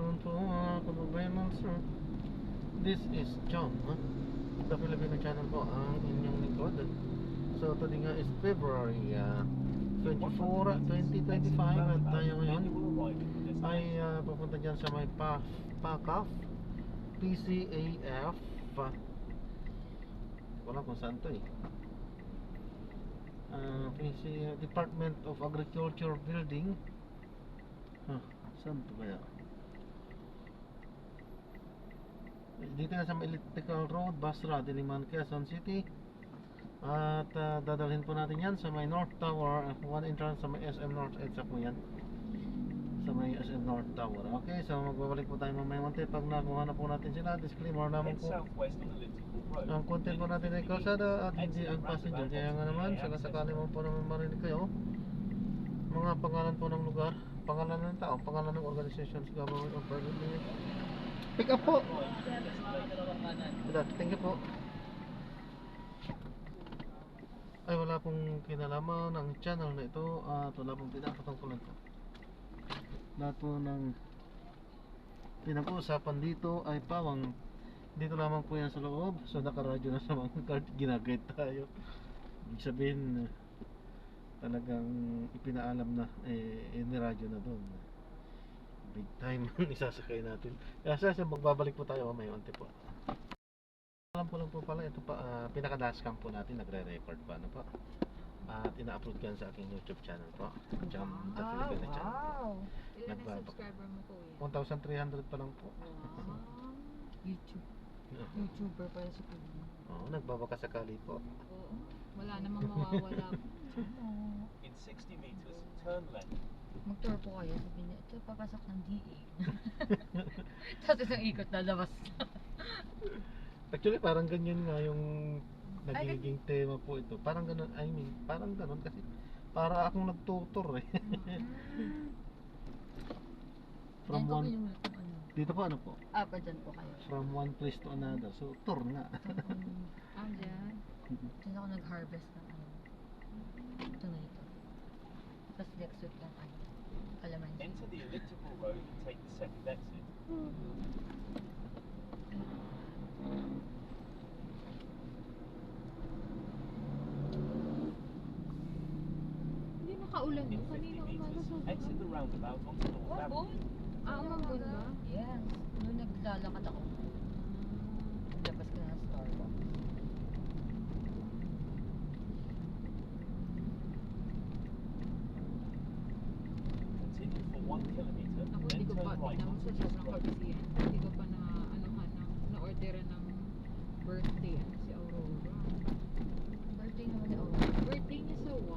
afternoon po mga kababayan, sir. This is John, sa Filipino channel po, ang inyong lingkod. So today nga is February 24, 2025. At tayo ngayon ay papunta dyan sa may PACAF, PCAF. Wala kung saan to PC, Department of Agriculture Building. Saan to kaya? Dito na sa Elliptical Road, Basra, Diliman, Quezon City. At dadalhin po natin yan sa may North Tower. One entrance sa may SM North EDSA po yan, sa may SM North Tower. Okay, so magbabalik po tayo mamaya mante pag nakuha na po natin sila. Disclaimer naman po, ang content po natin ay kalsada at hindi ang passenger. Kaya nga naman, sakasakali mo po naman marinig kayo mga pangalan po ng lugar, pangalan ng tao, pangalan ng organizations, government or private unit. Pick up po. Thank you po. Ay, wala pong kinalaman ng channel na ito at wala pong pinapatungkulan ko. Lahat po ng pinag-uusapan dito ay pawang dito lamang po yan sa loob. So nakaradyo na sa mga card, ginagayad tayo. Ibig sabihin talagang ipinaalam na, niradyo na doon. Big time ang isasakay natin. Kaya sa magbabalik po tayo mamaya unti po. Alam po lang po pala, ito pa, pinaka-dashcam po natin, nagre-record pa, ano po. At ina-upload ko yan sa aking YouTube channel po, Jam the Filipino channel. Wow! Ilan na subscriber mo po yan? 1,300 pa lang po. Wow! YouTube. YouTuber pala si Kuya. Oo, nagbabakasakali po. Oo. Wala namang mawawala. In 60 meters, turn left. Mag-tour po kayo. Sabi niya, ito papasok ng DA. Tapos isang ikot na labas. Actually, parang ganyan nga yung nagiging tema po ito. Parang ganun, I mean, parang ganun kasi para akong nagtutor From one, dito po ano po? Pa dyan po kayo. From one place to another. So, tour nga. Dyan. Dyan ako nag-harvest ng tomato. Tapos next week lang kalamansi. Enter the elliptical road and take the second exit. Hindi makaulan In mo. 50 Kanina umaga meters, sa exit the roundabout onto North Avenue. umambon ba? Yes. Noong naglalakad ako. Labas ka na Starbucks. Continue for 1 kilometer, Ako then hindi ko pa turn right tinawag onto sa East sobrang Road. kabisihan. Hindi ko pa na-orderan ng birthday si Aurora. Birthday naman ni Aurora. Birthday niya sa 1.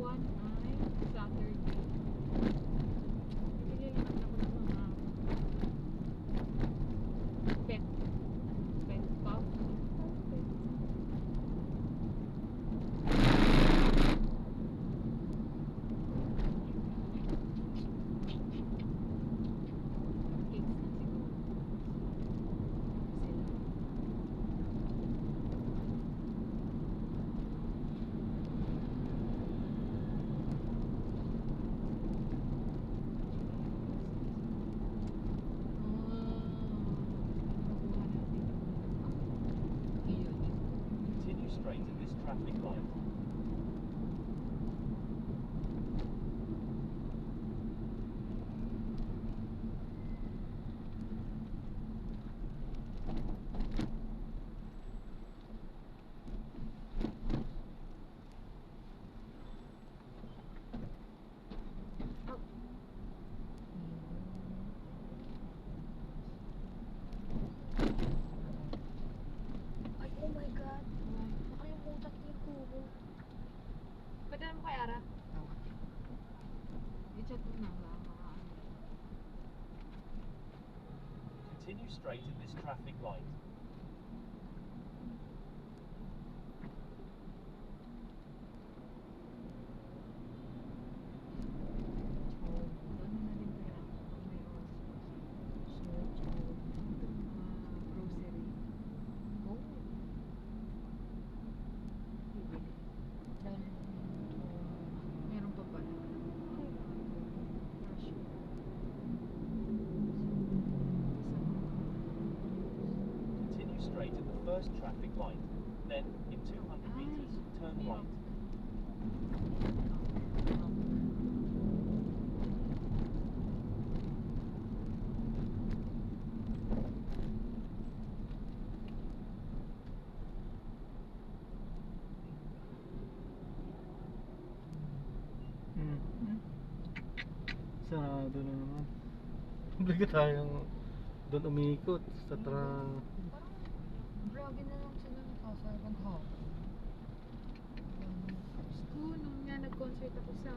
1 ay Saturday. Bibili lang ako ng mga pet puff. Cakes na siguro. Sila. Nakuha natin. Iyon. Continue straight at this traffic light. Ay, oh my God. Nakalimutan ko yung kubo. Pwede mo kay Ara? I-chat mo na ba? Continue straight at this traffic light. Ano na din kaya pag may oras pa. Grocery. Oh. Bibili. Meron Meron pa pala. first traffic light. Then, in 200 meters, turn right. Hmm. Sarado na naman. Bigla tayong doon umikot sa Parang vlogging na lang sila nakasaya pag hapon. Ko, nung nga nag-concert ako sa,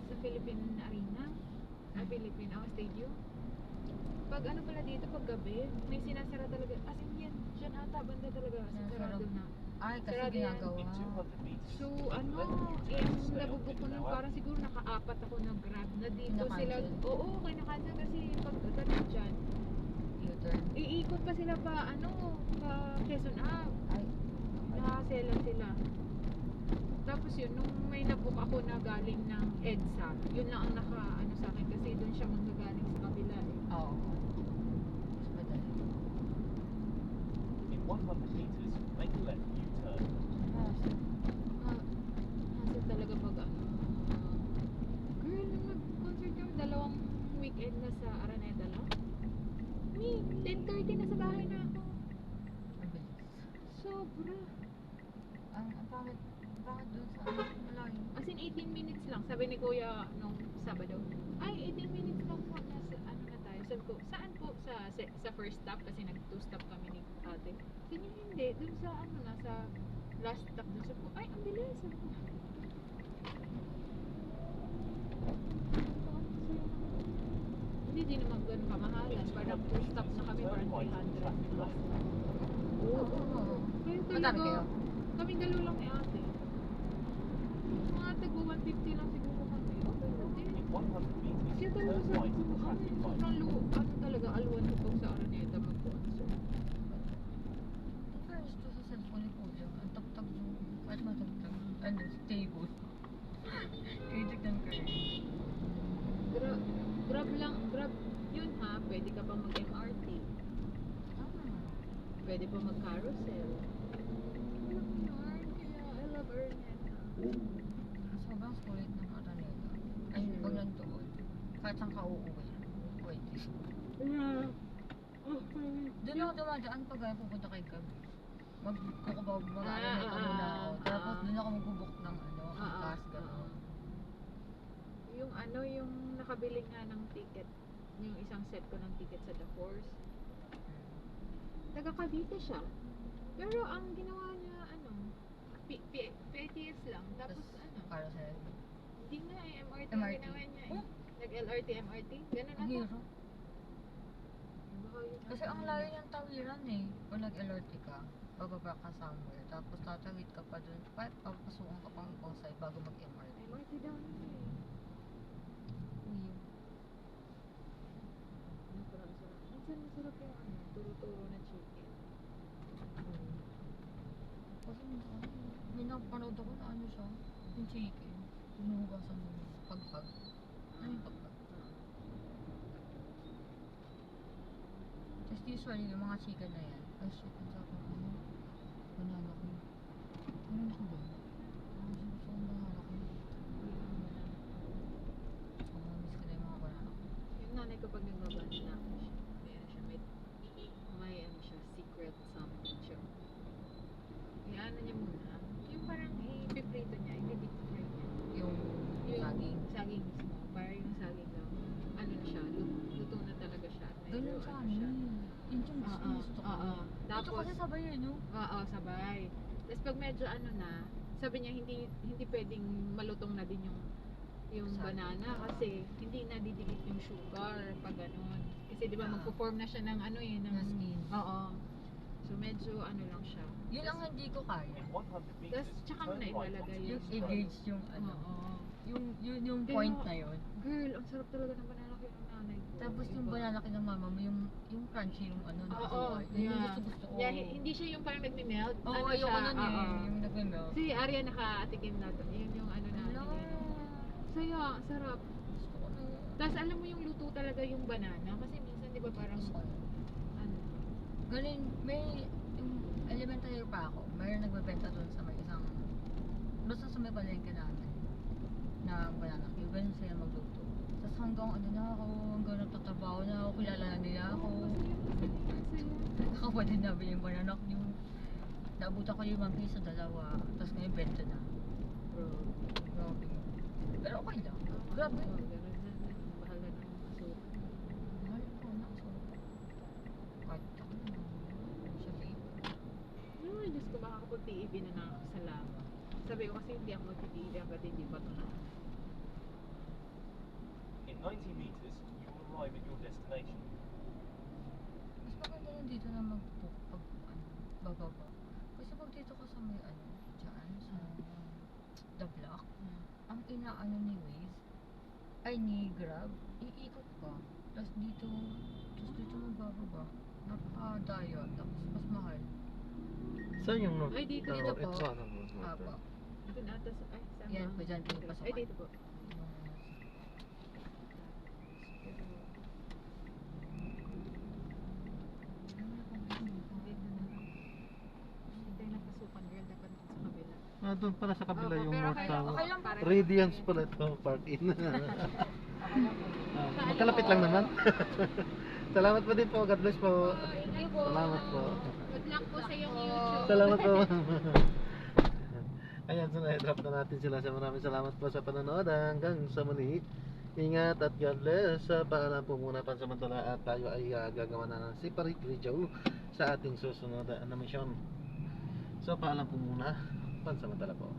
sa Philippine Arena, Philippine Stadium. Pag ano pala dito, pag gabi, may sinasara talaga. As in yan, dyan ata, banda talaga. Sarado na. Ay, kasi Sarado yan. ginagawa. In 200 meters, So, turn left. yung nabubuk ko nun, parang siguro naka-apat ako na grab na dito sila. Kinakancel? Oo, kinakancel kasi pag ganun dyan. U-turn. Iikot pa sila pa, pa Quezon Ave. Ay, Nakaselan sila. Tapos yun, nung may nabook ako na galing ng EDSA, yun lang ang sa akin kasi doon siya manggagaling sa kabila eh. oo. Mas madali. In 100 meters, make a left U-turn. Nasa talaga pag girl, nung nag-concert kami, 2 weekend na sa Araneta lang. 10:30 na sa bahay na ako. Mabilis. Sobra. Ang pangit dun sa malayo. As in 18 minutes lang. Sabi ni Kuya nung Sabado, ay 18 minutes lang po. Nasa na tayo. Sabi ko, saan po? Sa first stop kasi nag-2 stop kami ni ate. Sabi niya, hindi. Dun sa sa last stop dun. Sabi ko, ay ang bilis. Sabi ko, hindi din naman ganun kamahalan. Parang 2 stops na kami. Turn Parang right on 300 traffic plus. light. Oo. Kaya Madami talaga, kayo? kaming dalawa lang ni ate. Mga tagpo 150 lang siguro kami. Okay lang din. In 100 meters, Kaya talaga turn sabi right ko, on traffic light. sobrang talaga, alwan ko pag sa Araneta mag-concert. First to sa cellphone ni Kuya. Ang tagtag yung, kahit matagtag, stable. Titignan ko rin. Grab yun ha, pwede ka pang mag-MRT. Pwede pa mag-carousel. I love yun, kaya I love Araneta. Sobrang sulit ng Araneta. Ay, pag nandoon, kahit saan ka uuwi, pwede. Yeah. Doon ako dumadaan pag pupunta kay Gabi. Mag-Araneta muna ako. Tapos doon ako magbubuk ng ang gas, gano'n. Yung nakabili nga ng ticket, yung isang set ko ng ticket sa The Force. Taga Cavite siya. Pero ang ginawa niya, PTS lang. Tapos Carousel. hindi nga MRT, MRT. ginawa niya eh. Nag-LRT, MRT. Ganun Ang na to. hero. Baka yun Kasi ang layo niyang tawiran eh. Kung nag-LRT ka, bababa ka somewhere. Tapos tatawid ka pa dun. Papasukan ka pang ibang side bago mag-MRT. MRT daw na eh. Uyo. Minsan masarap yung turo-turo na chicken. Kasi may napanood ako na siya. Yung chicken. Hinuhugasan mo yung pagpag. Ano yung pagpag? Tapos usually yung mga chicken na yan. Ay shit, ang sarap ng banana ko. Ano ko ba? Gusto kong banana ko. Miss ko na yung mga banana ko. Yung nanay ko pag nagbaband na ako siya, may secret something siya. Ano niya muna, yung parang i-prito niya, i-deep fry niya. Yung saging. Saging mismo, para yung saging lang, na siya, luto na talaga siya. Ganun sa amin. Yun yung gusto ko. Ito Tapos, kasi sabay yun, no? oo, sabay. Tapos pag medyo sabi niya hindi pwedeng malutong na din yung Saging. banana kasi hindi na didikit yung sugar pag ganun. Kasi di ba magpo-form na siya ng ng Na skin. Oo. So medyo lang siya. Yun ang hindi ko kaya. In 100 meters, Tapos tsaka mo turn na right ilalagay onto Yung East Road. i-gauge yung Oo. yung Pero- point na yun. Girl, ang sarap talaga ng banana cake ng nanay ko. Tapos yung Iba. banana cake ng mama mo, yung crunchy yung Oo, yun yung yeah. gusto ko. Yeah, hindi siya yung parang nagme-melt. Oo, Ano ayoko siya, nun eh. oo. Yung nag-melt. Si Arya nakatikim na to. Yun yung natin. Hello. Saya, sarap. Gusto ko na. Tapos alam mo yung luto talaga yung banana. Kasi minsan di ba parang Gusto ko. ano. Galing, may elementary pa ako, mayroon nagbebenta doon sa may isang, basta sa may palengke namin, na banana cue, ganun sila magluto. Tapos hanggang ano na ako, hanggang natatrabaho na ako, kilala na nila ako. Kapatid na yung banana cue. Naabutan ko yung 1 piso, dalawa. Tapos ngayon, 20 na. Bro. Grabe. Pero okay lang. Grabe. Oo, ganun na. Mahal na ng asukal. Mahal ko na ako. Kahit ako na. Siya babe. No, Diyos ko, makakapag-TEV na nakakasalamat. Sabi ko kasi hindi ako mag-TEV hanggat hindi pa ito na. In 90 meters, you will arrive at your destination. Mas maganda na dito na mag-book pag ano, bababa. Kasi pag dito ka sa may ano, dyan, sa the block, ang inaano ni Waze, ay ni Grab, iikot ka. Tapos dito magbababa. Napakadayo, tapos mas mahal. Saan yung North Ay, dito Tower? po. Ito ano North Tower? Apo. Ito na ata ay, saan Yan ba? po, dyan pinapasok. Ay, dito po. Dito na lang. Ito yung napasukan, girl. Dapat sa kabila. Ah, doon pala sa kabila Opo, yung pero North okay- Tower. okay lang. Para- Radiance pala ito, park-in. Ah, magkalapit lang naman. Salamat po din po. God bless po. Thank you po. Salamat po. Good luck po sa iyong YouTube. Salamat po. Ayan, so na-drop na natin sila. So, maraming salamat po sa panonood. Hanggang sa muli. Ingat at God bless. Paalam po muna pansamantala at tayo ay gagawa na ng separate video sa ating susunod na mission. So, paalam po muna pansamantala po.